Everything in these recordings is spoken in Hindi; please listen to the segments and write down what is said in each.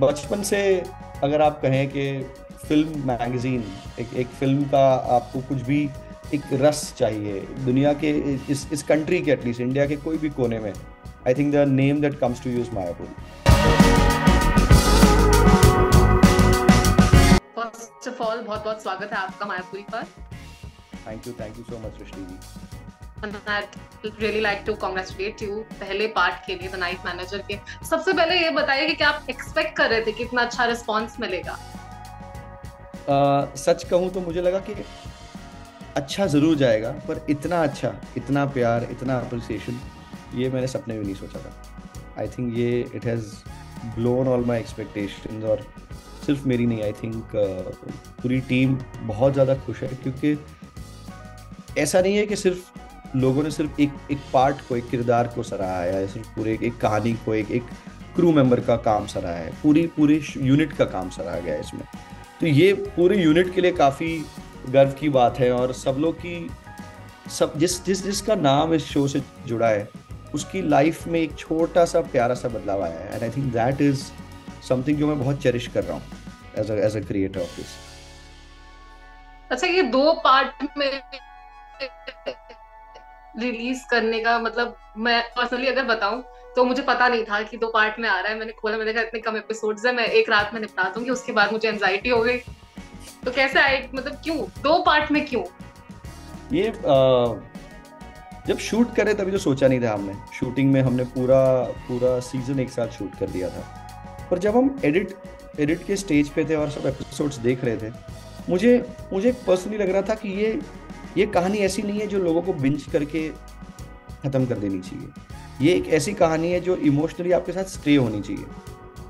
बचपन से अगर आप कहें कि फिल्म मैगजीन, एक फिल्म का आपको कुछ भी एक रस चाहिए दुनिया के, इस कंट्री के, एटलीस्ट इंडिया के कोई भी कोने में, I think the name that comes to use Mayapuri. First of all बहुत बहुत स्वागत है आपका मायापुरी पर। Thank you so much Srishti ji. And I'd really like to congratulate you पहले पार्ट के लिए द नाइट मैनेजर के। सबसे पहले ये बताइए कि क्या आप एक्सपेक्ट कर रहे थे कि इतना अच्छा रिस्पांस मिलेगा? सच कहूँ तो मुझे लगा कि अच्छा जरूर जाएगा, पर इतना अच्छा, इतना प्यार, इतना अप्रिसिएशन, ये मैंने सपने में नहीं सोचा था। आई थिंक ये it has blown all my expectations. और सिर्फ मेरी नहीं, आई थिंक पूरी टीम बहुत ज़्यादा खुश है, क्योंकि ऐसा नहीं है कि सिर्फ लोगों ने सिर्फ एक पार्ट को, एक किरदार को सराहा है, या सिर्फ पूरे एक कहानी को, एक क्रू मेंबर का काम सराहा है, पूरे यूनिट का काम सराहा गया है इसमें। तो ये पूरे यूनिट के लिए काफ़ी गर्व की बात है। और सब लोग की, सब जिसका नाम इस शो से जुड़ा है, उसकी लाइफ में एक छोटा सा प्यारा सा बदलाव आया है। And I think that is something जो मैं बहुत चेरिश कर रहा हूँ as a creator of this. अच्छा, ये दो पार्ट में रिलीज करने का मतलब, मैं पर्सनली अगर बताऊं तो मुझे पता नहीं था कि दो पार्ट में आ रहा है। मैंने खोला, मैंने देखा इतने कम एपिसोड्स है, मैं एक रात में निपटा दूंगी, उसके बाद मुझे एंजाइटी हो गई। तो कैसे आए, मतलब क्यों दो पार्ट में, क्यों? ये जब शूट करे तभी तो सोचा नहीं था हमने। शूटिंग में हमने पूरा पूरा सीजन एक साथ शूट कर दिया था, पर जब हम एडिट के स्टेज पे थे और सब एपिसोड्स देख रहे थे, मुझे पर्सनली लग रहा था कि ये कहानी ऐसी नहीं है जो लोगों को बिंज करके ख़त्म कर देनी चाहिए। ये एक ऐसी कहानी है जो इमोशनली आपके साथ स्टे होनी चाहिए।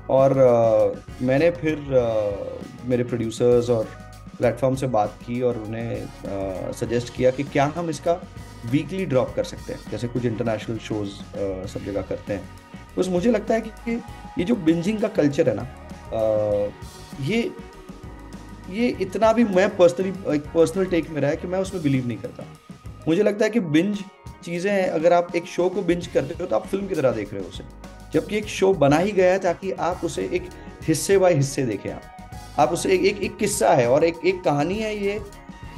और मैंने फिर मेरे प्रोड्यूसर्स और प्लेटफॉर्म से बात की और उन्हें सजेस्ट किया कि क्या हम इसका वीकली ड्रॉप कर सकते हैं, जैसे कुछ इंटरनेशनल शोज़ सब जगह करते हैं। तो मुझे लगता है कि ये जो बिंजिंग का कल्चर है ना, ये इतना भी, मैं पर्सनली, एक पर्सनल टेक मेरा है कि मैं उसमें बिलीव नहीं करता। मुझे लगता है कि बिंज चीज़ें हैं, अगर आप एक शो को बिंज करते हो तो आप फिल्म की तरह देख रहे हो उसे, जबकि एक शो बना ही गया है ताकि आप उसे एक हिस्से बाय हिस्से देखें। आप उसे एक किस्सा है और एक कहानी है। ये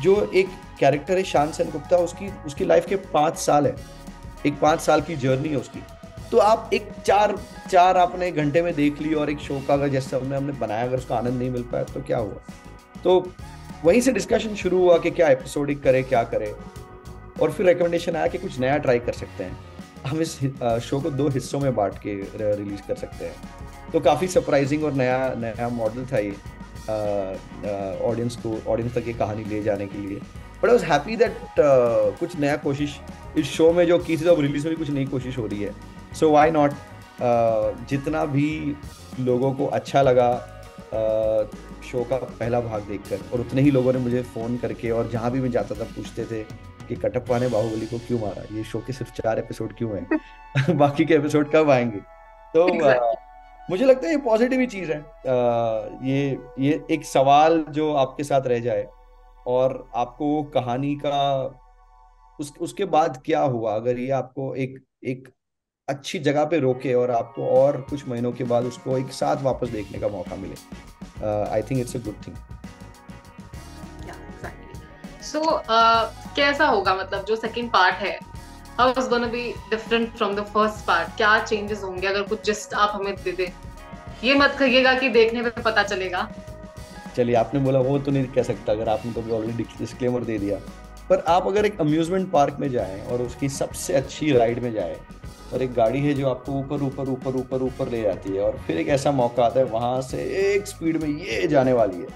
जो एक कैरेक्टर है शान सेन गुप्ता, उसकी लाइफ के 5 साल है, एक 5 साल की जर्नी है उसकी। तो आप एक चार आपने घंटे में देख ली, और एक शो का अगर जैसे हमने बनाया, अगर उसका आनंद नहीं मिल पाया तो क्या हुआ? तो वहीं से डिस्कशन शुरू हुआ कि क्या एपिसोडिक करे, क्या करे। और फिर रिकमेंडेशन आया कि कुछ नया ट्राई कर सकते हैं, हम इस शो को 2 हिस्सों में बांट के रिलीज कर सकते हैं। तो काफ़ी सरप्राइजिंग और नया मॉडल था ये ऑडियंस तक ये कहानी ले जाने के लिए। But I was happy that कुछ नया कोशिश इस शो में जो की थी, तो अब रिलीज में भी कुछ नई कोशिश हो रही है। So why not. जितना भी लोगों को अच्छा लगा शो का पहला भाग देखकर, और उतने ही लोगों ने मुझे फ़ोन करके और जहाँ भी मैं जाता था पूछते थे कि कटप्पा ने बाहुबली को क्यों मारा, ये शो के सिर्फ 4 एपिसोड क्यों हैं बाकी के एपिसोड कब आएंगे? तो Exactly. मुझे लगता है ये पॉजिटिव ही चीज़ है। ये एक सवाल जो आपके साथ रह जाए, और आपको वो कहानी का उसके बाद क्या हुआ, अगर ये आपको एक अच्छी जगह पे रोके और आपको और कुछ महीनों के बाद उसको एक साथ वापस देखने का मौका मिले, I think it's a good thing. So कैसा होगा, मतलब जो सेकंड पार्ट है, how is gonna be different from the first part? क्या चेंजेस होंगे? अगर कुछ जस्ट आप हमें दे दे, ये मत कहिएगा कि देखने में पता चलेगा। चलिए, आपने बोला वो तो नहीं कह सकता, अगर आपने तो ऑलरेडी डिस्क्लेमर दे दिया। पर आप अगर एक अम्यूजमेंट पार्क में जाएं और उसकी सबसे अच्छी राइड में जाएं, और एक गाड़ी है जो आपको ऊपर ऊपर ऊपर ऊपर ऊपर ले जाती है, और फिर एक ऐसा मौका आता है वहां से एक स्पीड में ये जाने वाली है,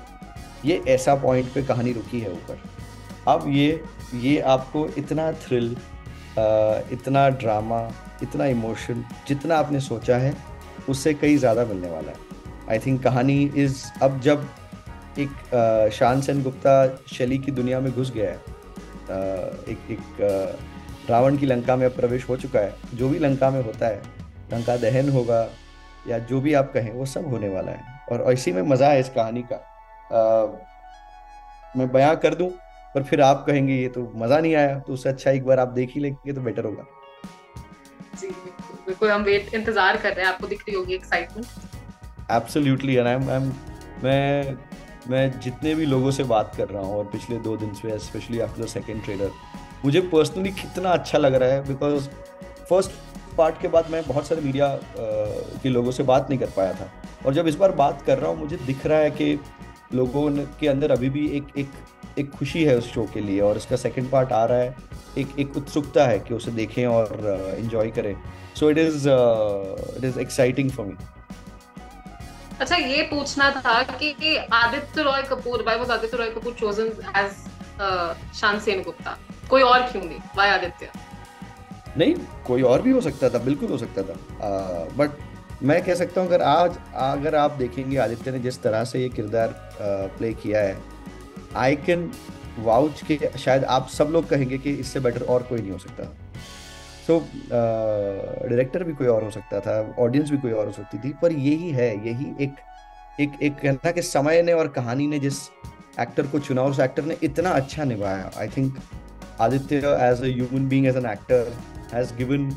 ये ऐसा पॉइंट पे कहानी रुकी है ऊपर। अब ये आपको इतना थ्रिल, इतना ड्रामा, इतना इमोशन, जितना आपने सोचा है उससे कहीं ज़्यादा मिलने वाला है। आई थिंक कहानी इज, अब जब एक शान सेन गुप्ता शैली की दुनिया में घुस गया है, एक रावण की लंका में अब प्रवेश हो चुका है। जो भी लंका में होता है, लंका दहन होगा या जो भी आप कहें, वो सब होने वाला है। और इसी में मज़ा है इस कहानी का। मैं बयां कर दूं, पर फिर आप कहेंगे ये तो मज़ा नहीं आया, तो उससे अच्छा एक बार आप देख ही लेंगे तो बेटर होगा। जी बिल्कुल बिल्कुल, हम इंतजार कर रहे हैं, आपको दिख रही होगी एक्साइटमेंट। एब्सोल्युटली। एंड मैं मैं जितने भी लोगों से बात कर रहा हूँ और पिछले 2 दिन से, specially after the second trailer, मुझे पर्सनली कितना अच्छा लग रहा है। बिकॉज फर्स्ट पार्ट के बाद मैं बहुत सारे मीडिया के लोगों से बात नहीं कर पाया था, और जब इस बार बात कर रहा हूँ मुझे दिख रहा है कि के अंदर अभी भी एक खुशी है उस शो के लिए, और इसका सेकंड पार्ट आ रहा है। एक उत्सुकता है कि उसे देखें और एंजॉय करें। So it is exciting for me. अच्छा, ये पूछना था कि Aditya Roy Kapoor, why was Aditya Roy Kapoor chosen as Shaan Sengupta? कोई और क्यों नहीं? व्हाई आदित्य? नहीं, कोई और भी हो सकता था, बिल्कुल हो सकता था। बट मैं कह सकता हूँ, अगर आप देखेंगे आदित्य ने जिस तरह से ये किरदार प्ले किया है, आई कैन वाउच के शायद आप सब लोग कहेंगे कि इससे बेटर और कोई नहीं हो सकता। सो डायरेक्टर भी कोई और हो सकता था, ऑडियंस भी कोई और हो सकती थी, पर यही है, यही एक एक एक कहना कि समय ने और कहानी ने जिस एक्टर को चुना, उस एक्टर ने इतना अच्छा निभाया। I think Aditya as a human being, as an actor, has given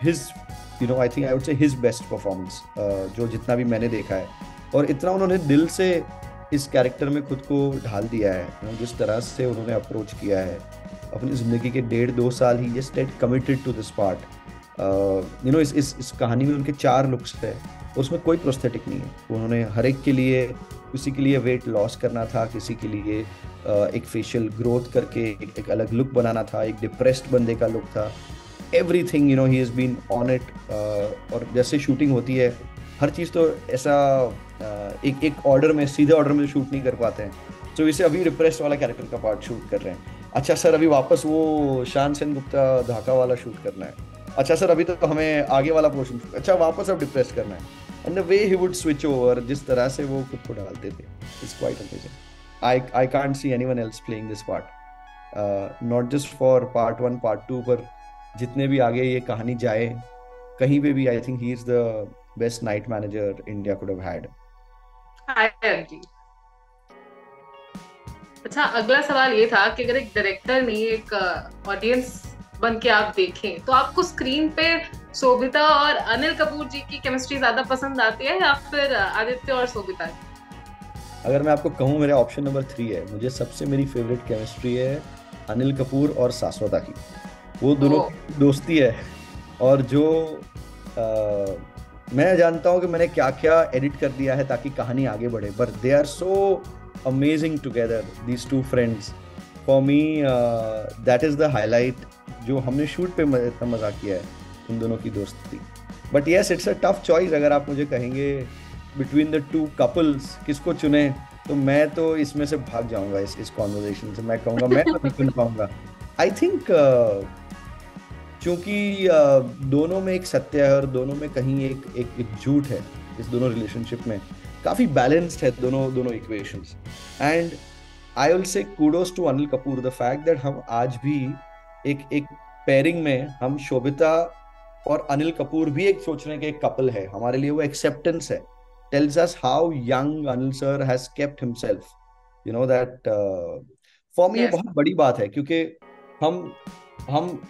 his, I think I would say his best performance जो जितना भी मैंने देखा है। और इतना उन्होंने दिल से इस कैरेक्टर में खुद को ढाल दिया है, जिस तरह से उन्होंने अप्रोच किया है अपनी जिंदगी के 1.5-2 साल ही just date committed to this part. इस कहानी में उनके 4 लुक्स है, उसमें कोई प्रोस्थेटिक नहीं है। उन्होंने हर एक के लिए, किसी के लिए वेट लॉस करना था, किसी के लिए एक फेशियल ग्रोथ करके एक अलग लुक बनाना था, एक डिप्रेस्ड बंदे का लुक था। एवरीथिंग ही हैज बीन ऑन इट। और जैसे शूटिंग होती है, हर चीज़ तो ऐसा एक ऑर्डर में, सीधे ऑर्डर में शूट नहीं कर पाते हैं। तो इसे अभी डिप्रेस्ड वाला कैरेक्टर का पार्ट शूट कर रहे हैं। अच्छा सर, अभी वापस वो शान सेन गुप्ता धाका वाला शूट करना है। अच्छा सर, अभी तो हमें आगे वाला पोर्शन, अच्छा वापस अब डिप्रेस करना है। And the way he would switch over, जिस तरह से वो खुद को डालते थे, it's quite amazing. I can't see anyone else playing this part, not just for part 1 part 2, पर जितने भी आगे ये कहानी जाए कहीं पे भी, I think he is the best night manager India could have had. I agree. अच्छा, अगला सवाल ये था कि अगर एक डायरेक्टर नहीं, एक ऑडियंस बन के आप देखें, तो आपको स्क्रीन पे शोभिता और अनिल कपूर जी की केमिस्ट्री ज्यादा पसंद आती है या फिर आदित्य और शोभिता की? अगर मैं आपको कहूँ, मेरे ऑप्शन नंबर 3 है, मुझे सबसे मेरी फेवरेट केमिस्ट्री है अनिल कपूर और शाश्वता की। वो दोनों की दोस्ती है, और जो मैं जानता हूँ कि मैंने क्या क्या एडिट कर दिया है ताकि कहानी आगे बढ़े, but they are so amazing together, these 2 friends. For me that is the highlight जो हमने शूट पे इतना मजा किया है, उन दोनों की दोस्ती। But yes, it's a tough choice. अगर आप मुझे कहेंगे बिटवीन द 2 कपल्स किसको चुने, तो मैं तो इसमें से भाग जाऊंगा, इस कॉन्वर्सेशन से। मैं कहूंगा मैं तो नहीं चुन पाऊंगा। आई थिंक क्योंकि दोनों में एक सत्य है और दोनों में कहीं एक झूठ है। इस दोनों रिलेशनशिप में काफी बैलेंस्ड है दोनों equations. And I will say kudos to Anil Kapoor, the fact that हम आज भी एक पेयरिंग में, हम शोभिता और अनिल कपूर भी एक सोच रहे हैं कि एक कपल है, हमारे लिए वो एक्सेप्टेंस है। Tells us how young Anil sir has kept himself, that for me ये yes. बहुत बड़ी बात है, क्योंकि हम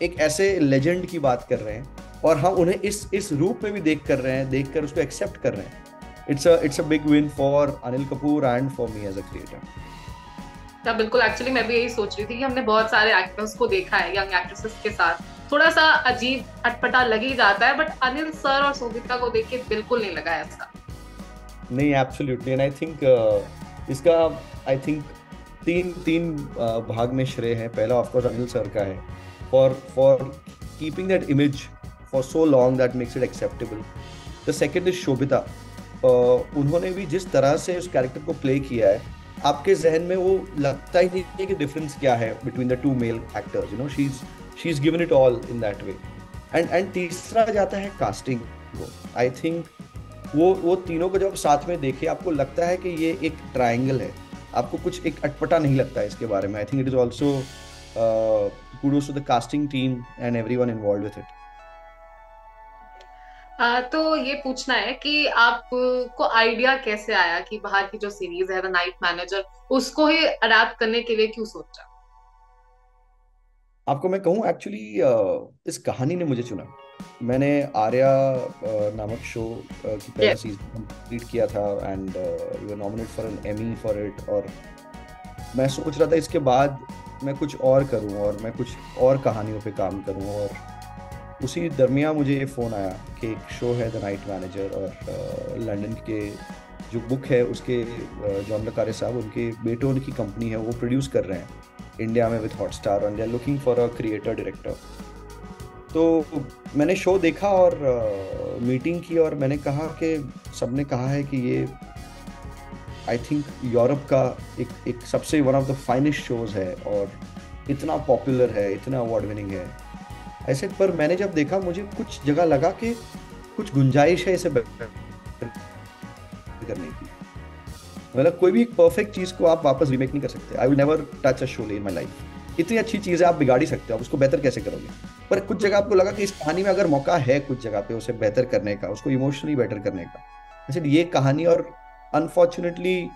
एक ऐसे लेजेंड की बात कर रहे हैं और हम उन्हें इस रूप में भी देखकर उसको एक्सेप्ट कर रहे हैं। It's a big win for Anil Kapoor and for me as a creator. बिल्कुल, एक्चुअली मैं भी यही सोच रही थी कि हमने बहुत सारे एक्टर्स को देखा है, यंग एक्ट्रेसेस के साथ थोड़ा सा अजीब अटपटा लग ही जाता है, बट अनिल सर और शोभिता को देख के बिल्कुल नहीं लगा ऐसा। नहीं, एब्सोल्युटली। एंड आई थिंक इसका आई थिंक तीन भाग में श्रेय है। पहला ऑफ कोर्स अनिल सर का है, for keeping that image for so long that makes it acceptable. The second is Sobhita. उन्होंने भी जिस तरह से उस कैरेक्टर को प्ले किया है, आपके जहन में वो लगता ही नहीं है कि डिफरेंस क्या है between the 2 male actors. She's given it all in that way. And तीसरा जाता है कास्टिंग को। आई थिंक वो तीनों को जब साथ में देखे, आपको लगता है कि ये एक ट्रायंगल है, आपको कुछ एक अटपटा नहीं लगता है इसके बारे में। I think it is also kudos to the casting team and everyone involved with it. तो ये पूछना है कि आपको आइडिया कैसे आया कि बाहर की जो सीरीज है द नाइट मैनेजर, उसको ही अडैप्ट करने के लिए क्यों सोचा? आपको मैं कहूँ एक्चुअली इस कहानी ने मुझे चुना। मैंने आर्या नामक शो की पहला Yes. सीजन कंप्लीट किया था, and you were nominated for an Emmy for it. और मैं सोच रहा था इसके बाद मैं कुछ और करूं और मैं कुछ और कहानियों पे काम करूं। और उसी दरमियान मुझे ये फ़ोन आया कि एक शो है द नाइट मैनेजर, और लंदन के जो बुक है उसके जॉन ले कार्रे साहब, उनके बेटों की कंपनी है, वो प्रोड्यूस कर रहे हैं इंडिया में with Hotstar, and they are looking for a creator director. तो मैंने शो देखा और मीटिंग की, और मैंने कहा कि सबने कहा है कि ये आई थिंक यूरोप का एक सबसे one of the finest shows है, और इतना पॉपुलर है, इतना अवार्ड विनिंग है ऐसे। पर मैंने जब देखा, मुझे कुछ जगह लगा कि कुछ गुंजाइश है इसे बेहतर करने की। मतलब कोई भी एक परफेक्ट चीज को आप वापस रीमेक नहीं कर सकते। I will never touch a Sholay in my life. इतनी अच्छी चीज है, आप बिगाड़ ही सकते हो, आप उसको बेहतर कैसे करोगे। पर कुछ जगह आपको लगा कि इस कहानी में अगर मौका है कुछ जगह पे उसे बेहतर करने का, उसको इमोशनली बेटर करने का। जैसे ये कहानी, और अनफॉर्चुनेटली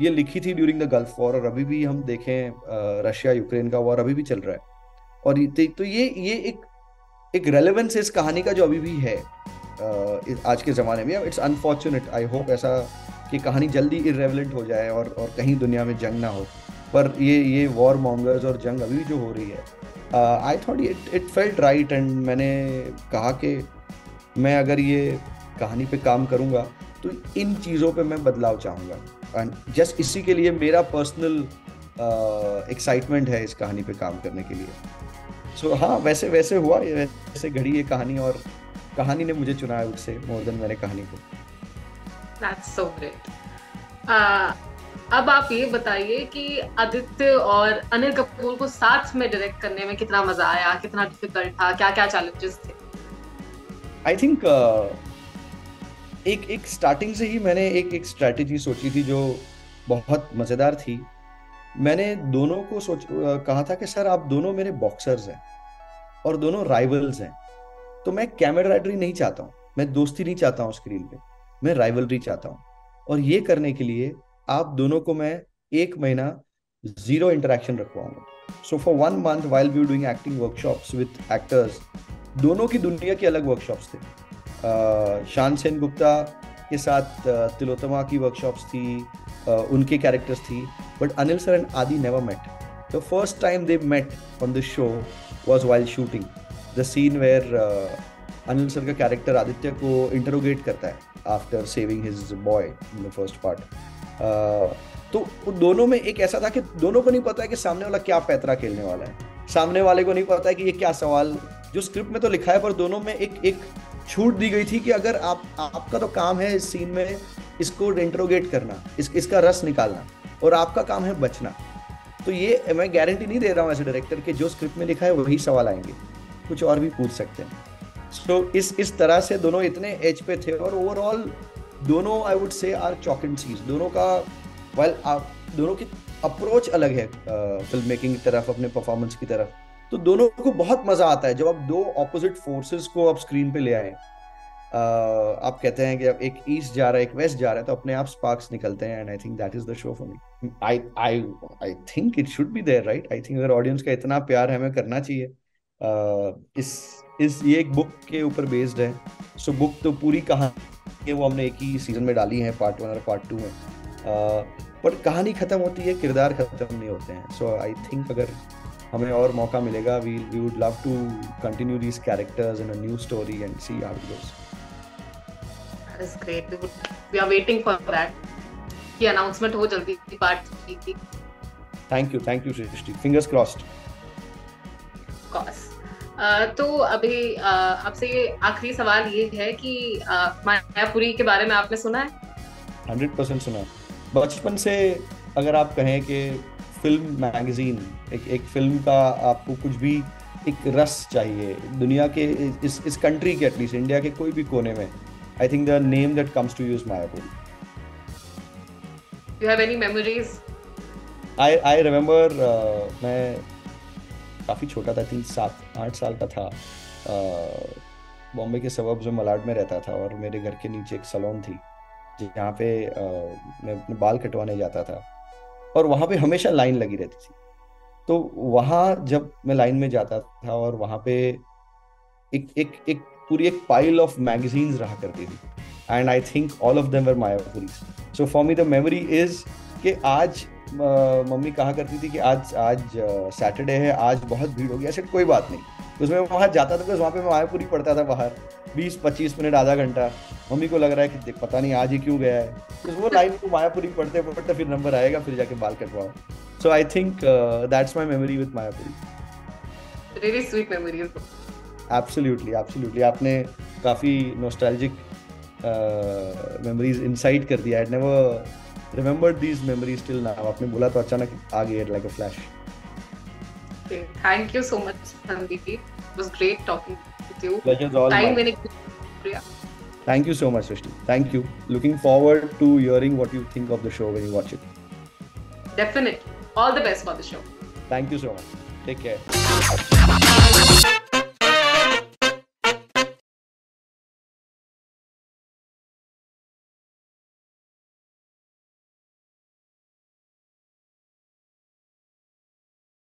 ये लिखी थी ड्यूरिंग द गल्फ वॉर, और अभी भी हम देखें रशिया यूक्रेन का वॉर अभी भी चल रहा है। और तो ये एक रेलेवेंस इस कहानी का जो अभी भी है आज के ज़माने में। इट्स अनफॉर्चुनेट, आई होप ऐसा कि कहानी जल्दी इरेलेवेंट हो जाए और कहीं दुनिया में जंग ना हो। पर ये वॉर मॉन्गर्स और जंग अभी भी जो हो रही है, I thought it felt right, and मैंने कहा कि मैं अगर ये कहानी पे काम करूँगा तो इन चीज़ों पे मैं बदलाव चाहूँगा। एंड जस्ट इसी के लिए मेरा पर्सनल एक्साइटमेंट है इस कहानी पे काम करने के लिए। सो हाँ, वैसे वैसे हुआ, ये वैसे घड़ी ये कहानी, और कहानी ने मुझे चुना है उससे मोर देन मैंने कहानी को। That's so great. अब आप ये बताइए कि आदित्य और अनिल कपूर को साथ में डायरेक्ट करने में कितना मजा आया, कितना डिफिकल्ट था, क्या क्या चैलेंजेस थे? आई थिंक एक स्टार्टिंग से ही मैंने एक स्ट्रैटेजी सोची थी जो बहुत मजेदार थी। मैंने दोनों को कहा था कि सर आप दोनों मेरे बॉक्सर्स हैं और दोनों राइवल्स हैं, तो मैं कैमराडरी नहीं चाहता हूँ, मैं दोस्ती नहीं चाहता हूँ स्क्रीन पे, मैं राइवलरी चाहता हूँ। और ये करने के लिए आप दोनों को मैं 1 महीना जीरो इंटरेक्शन रखवाऊंगा। So for 1 month while we doing acting workshops with actors, दोनों की दुनिया की अलग वर्कशॉप्स थे। शान सेन गुप्ता के साथ तिलोत्तमा की वर्कशॉप्स थी, उनके कैरेक्टर्स थी। But Anil sir and Adi never met. The first time they met on the show was while shooting the scene where Anil sir का कैरेक्टर आदित्य को इंटरोगेट करता है after saving his boy in the first part. तो दोनों में एक ऐसा था कि दोनों को नहीं पता है कि सामने वाला क्या पैतरा खेलने वाला है, सामने वाले को नहीं पता है कि ये क्या सवाल जो स्क्रिप्ट में तो लिखा है, पर दोनों में एक छूट दी गई थी कि अगर आपका तो काम है इस सीन में इसको इंटरोगेट करना, इसका रस निकालना, और आपका काम है बचना। तो ये मैं गारंटी नहीं दे रहा हूँ एज ए डायरेक्टर कि जो स्क्रिप्ट में लिखा है वही सवाल आएंगे, कुछ और भी पूछ सकते हैं। सो इस तरह से दोनों इतने एज पे थे, और ओवरऑल दोनों I would say are chalk and cheese. दोनों का दोनों की अप्रोच अलग है फिल्म मेकिंग की तरफ, अपने परफॉर्मेंस की तरफ। तो दोनों को बहुत मजा आता है जब आप दो ऑपोजिट फोर्सेस को आप स्क्रीन पे ले आए। आप कहते हैं कि अब एक ईस्ट जा रहा है एक वेस्ट जा रहा है, तो अपने आप स्पार्क्स निकलते हैं, and I think that is the show for me. I think it should be there, right? I think अगर ऑडियंस का इतना प्यार है, हमें करना चाहिए। ये एक बुक के ऊपर बेस्ड है, सो बुक तो पूरी कहानी है वो हमने एक ही सीजन में डाली है, पार्ट 1 और पार्ट 2 में। पर कहानी खत्म होती है, किरदार खत्म नहीं होते हैं। सो आई थिंक अगर हमें और मौका मिलेगा, we would love to continue these characters in a new story and see how it goes. That is great. We are waiting for that. कि announcement हो जल्दी पार्ट 3 की। Thank you Srishti, fingers crossed. Of course. तो अभी आपसे ये आखिरी सवाल ये है कि मायापुरी के बारे में आपने सुना है? 100% सुना। बचपन से अगर आप कहें कि फिल्म मैगजीन, एक फिल्म का आपको कुछ भी एक रस चाहिए दुनिया के इस कंट्री के, एटलीस्ट इंडिया के कोई भी कोने में, I think the name that comes to you is Mayapuri. You have any memories? I remember मैं काफ़ी छोटा था, 7-8 साल का था। बॉम्बे के सबर्ब्स में मलाड में रहता था, और मेरे घर के नीचे एक सैलून थी जहाँ पे मैं अपने बाल कटवाने जाता था, और वहाँ पे हमेशा लाइन लगी रहती थी। तो वहाँ जब मैं लाइन में जाता था और वहाँ पे एक पूरी एक पाइल ऑफ मैगजीन्स रहा करती थी, and I think all of them were Mayapuris. So for me the memory is कि आज मम्मी कहा करती थी कि आज आज सैटरडे है, आज बहुत भीड़ होगी. ऐसे कोई बात नहीं. तो उसमें वहाँ जाता था, बिकॉज वहाँ पे मैं मायापुरी पढ़ता था बाहर 20-25 मिनट, आधा घंटा. मम्मी को लग रहा है कि पता नहीं आज ही क्यों गया है. तो वो लाइन को मायापुरी पढ़ते पढ़ते फिर नंबर आएगा, फिर जाके बाल कटवाओ. So I think that's my memory with Mayapuri. Really sweet memories. Absolutely absolutely. आपने काफी नॉस्टैल्जिक मेमोरीज इनसाइट कर दिया. I never remembered these memories till now. आपने बोला तो अचानक आ गई like a flash. Thank you so much, Sandeep. It was great talking with you. Pleasure's all mine. Thank you so much, Srishti. Thank you. Looking forward to hearing what you think of the show when you watch it. Definitely. All the best for the show. Thank you so much. Take care.